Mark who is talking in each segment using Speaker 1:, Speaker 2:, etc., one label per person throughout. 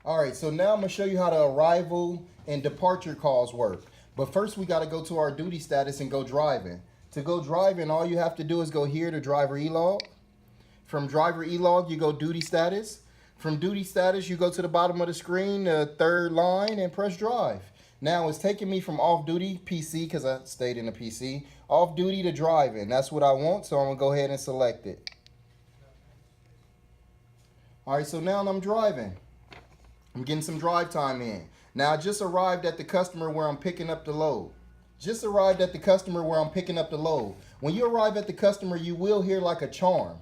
Speaker 1: All right, so now I'm gonna show you how the arrival and departure calls work. But first we gotta go to our duty status and go driving. To go driving, all you have to do is go here to driver e-log. From driver e-log, you go duty status. From duty status, you go to the bottom of the screen, the third line, and press drive. Now it's taking me from off duty PC, because I stayed in the PC, off duty to driving. That's what I want, so I'm gonna go ahead and select it. All right, so now I'm driving. I'm getting some drive time in. Now I just arrived at the customer where I'm picking up the load. Just arrived at the customer where I'm picking up the load. When you arrive at the customer, you will hear like a charm.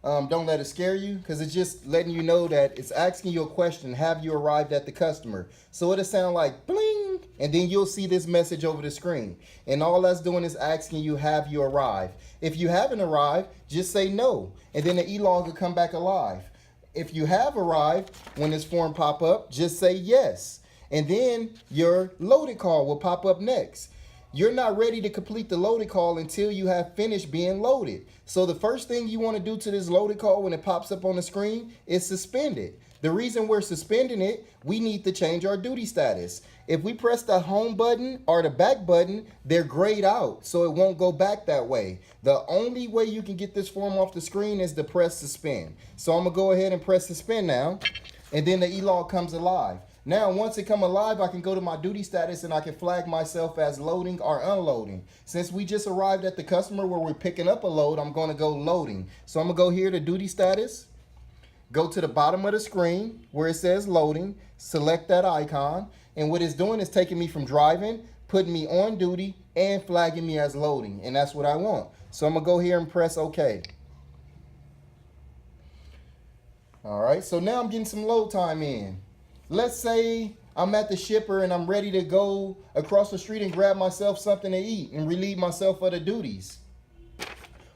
Speaker 1: Don't let it scare you, because it's just letting you know that it's asking you a question. Have you arrived at the customer? So it'll sound like bling, and then you'll see this message over the screen. And all that's doing is asking you, have you arrived? If you haven't arrived, just say no, and then the e-log will come back alive. If you have arrived, when this form pop up, just say yes. And then your loaded call will pop up next. You're not ready to complete the loaded call until you have finished being loaded. So the first thing you want to do to this loaded call when it pops up on the screen is suspend it. The reason we're suspending it, we need to change our duty status. If we press the home button or the back button, they're grayed out, so it won't go back that way. The only way you can get this form off the screen is to press suspend. So I'm gonna go ahead and press suspend now, and then the e-log comes alive. Now, once it come alive, I can go to my duty status and I can flag myself as loading or unloading. Since we just arrived at the customer where we're picking up a load, I'm gonna go loading. So I'm gonna go here to duty status, go to the bottom of the screen where it says loading, select that icon, and what it's doing is taking me from driving, putting me on duty, and flagging me as loading, and that's what I want. So I'm gonna go here and press OK. All right, so now I'm getting some load time in. Let's say I'm at the shipper and I'm ready to go across the street and grab myself something to eat and relieve myself of the duties.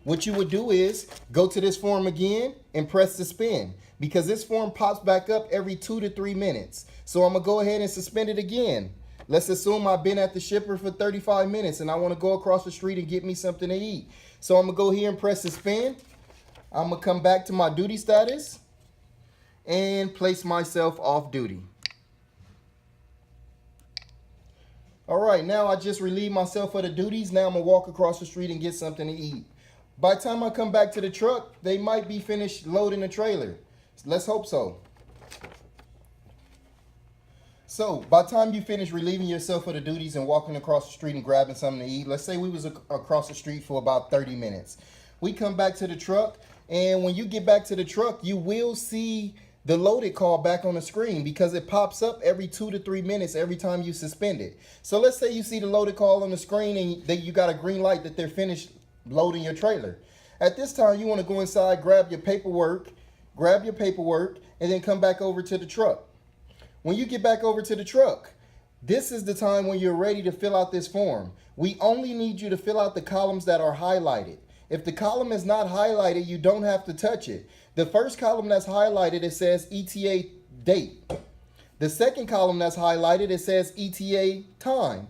Speaker 1: What you would do is go to this form again and press suspend, because this form pops back up every 2 to 3 minutes. So I'm gonna go ahead and suspend it again. Let's assume I've been at the shipper for 35 minutes and I wanna go across the street and get me something to eat. So I'm gonna go here and press suspend. I'm gonna come back to my duty status and place myself off duty. All right, now I just relieved myself of the duties. Now I'm gonna walk across the street and get something to eat. By the time I come back to the truck, they might be finished loading the trailer. Let's hope so. So by the time you finish relieving yourself of the duties and walking across the street and grabbing something to eat, let's say we was across the street for about 30 minutes. We come back to the truck, and when you get back to the truck, you will see the loaded call back on the screen, because it pops up every 2 to 3 minutes every time you suspend it. So let's say you see the loaded call on the screen and that you got a green light that they're finished loading your trailer. At this time, you want to go inside, grab your paperwork, and then come back over to the truck. When you get back over to the truck, this is the time when you're ready to fill out this form. We only need you to fill out the columns that are highlighted. If the column is not highlighted, you don't have to touch it. The first column that's highlighted, it says ETA date. The second column that's highlighted, it says ETA time.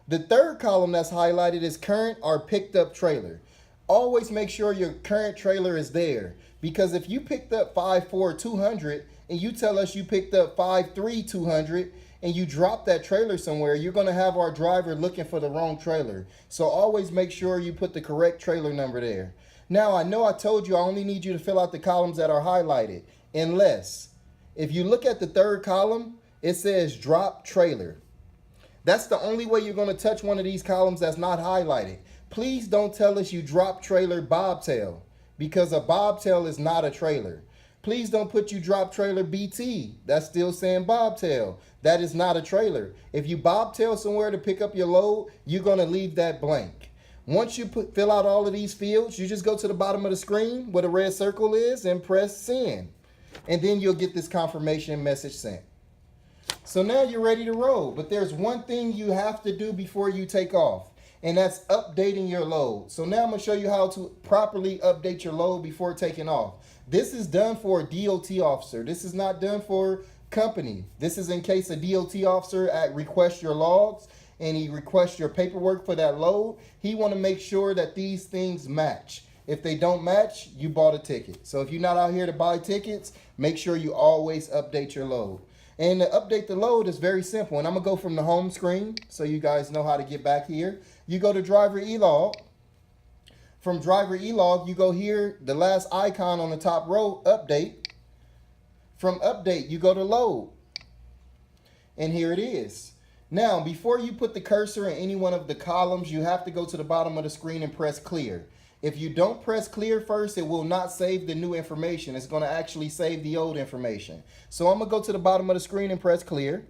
Speaker 1: The third column that's highlighted is current or picked up trailer. Always make sure your current trailer is there, because if you picked up 54200 and you tell us you picked up 53200 and you drop that trailer somewhere, you're going to have our driver looking for the wrong trailer. So always make sure you put the correct trailer number there. Now, I know I told you I only need you to fill out the columns that are highlighted, unless if you look at the third column, it says drop trailer. That's the only way you're going to touch one of these columns that's not highlighted. Please don't tell us you drop trailer bobtail, because a bobtail is not a trailer. Please don't put you drop trailer BT. That's still saying bobtail. That is not a trailer. If you bobtail somewhere to pick up your load, you're going to leave that blank. Once you fill out all of these fields, you just go to the bottom of the screen where the red circle is and press send. And then you'll get this confirmation message sent. So now you're ready to roll, but there's one thing you have to do before you take off, and that's updating your load. So now I'm gonna show you how to properly update your load before taking off. This is done for a DOT officer. This is not done for company. This is in case a DOT officer requests your logs and he requests your paperwork for that load. He want to make sure that these things match. If they don't match, you bought a ticket. So if you're not out here to buy tickets, make sure you always update your load. And to update the load is very simple. And I'm going to go from the home screen so you guys know how to get back here. You go to driver elog. From driver elog, you go here, the last icon on the top row, update. From update, you go to load. And here it is. Now, before you put the cursor in any one of the columns, you have to go to the bottom of the screen and press clear. If you don't press clear first, it will not save the new information. It's going to actually save the old information. So I'm going to go to the bottom of the screen and press clear.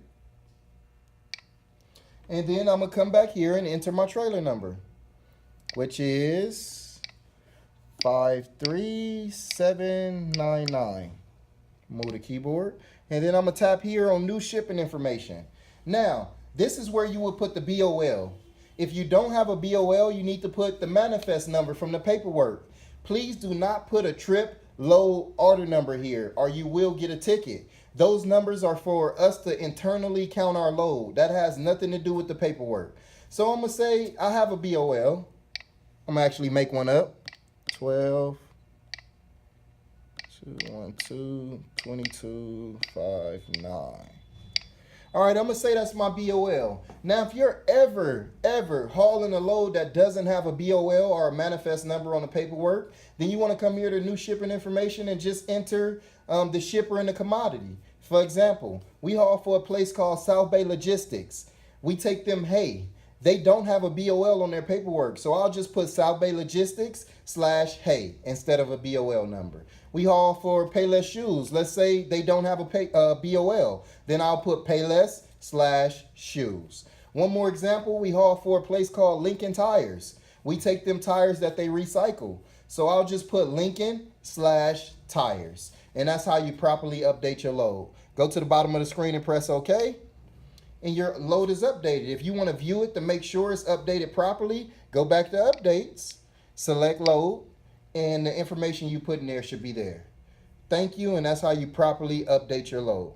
Speaker 1: And then I'm going to come back here and enter my trailer number, which is 53799. Move the keyboard. And then I'm going to tap here on new shipping information. Now, this is where you would put the BOL. If you don't have a BOL, you need to put the manifest number from the paperwork. Please do not put a trip, load, order number here, or you will get a ticket. Those numbers are for us to internally count our load. That has nothing to do with the paperwork. So I'm going to say I have a BOL. I'm going to actually make one up. 12, 212, 22, 59. All right, I'm going to say that's my BOL. Now, if you're ever hauling a load that doesn't have a BOL or a manifest number on the paperwork, then you want to come here to new shipping information and just enter the shipper and the commodity. For example, we haul for a place called South Bay Logistics. We take them hay. They don't have a BOL on their paperwork, so I'll just put South Bay Logistics /hay instead of a BOL number. We haul for Payless Shoes. Let's say they don't have a BOL. Then I'll put Payless /shoes. One more example, we haul for a place called Lincoln Tires. We take them tires that they recycle. So I'll just put Lincoln /tires. And that's how you properly update your load. Go to the bottom of the screen and press OK. And your load is updated. If you want to view it to make sure it's updated properly, go back to updates, select load, and the information you put in there should be there. Thank you, and that's how you properly update your load.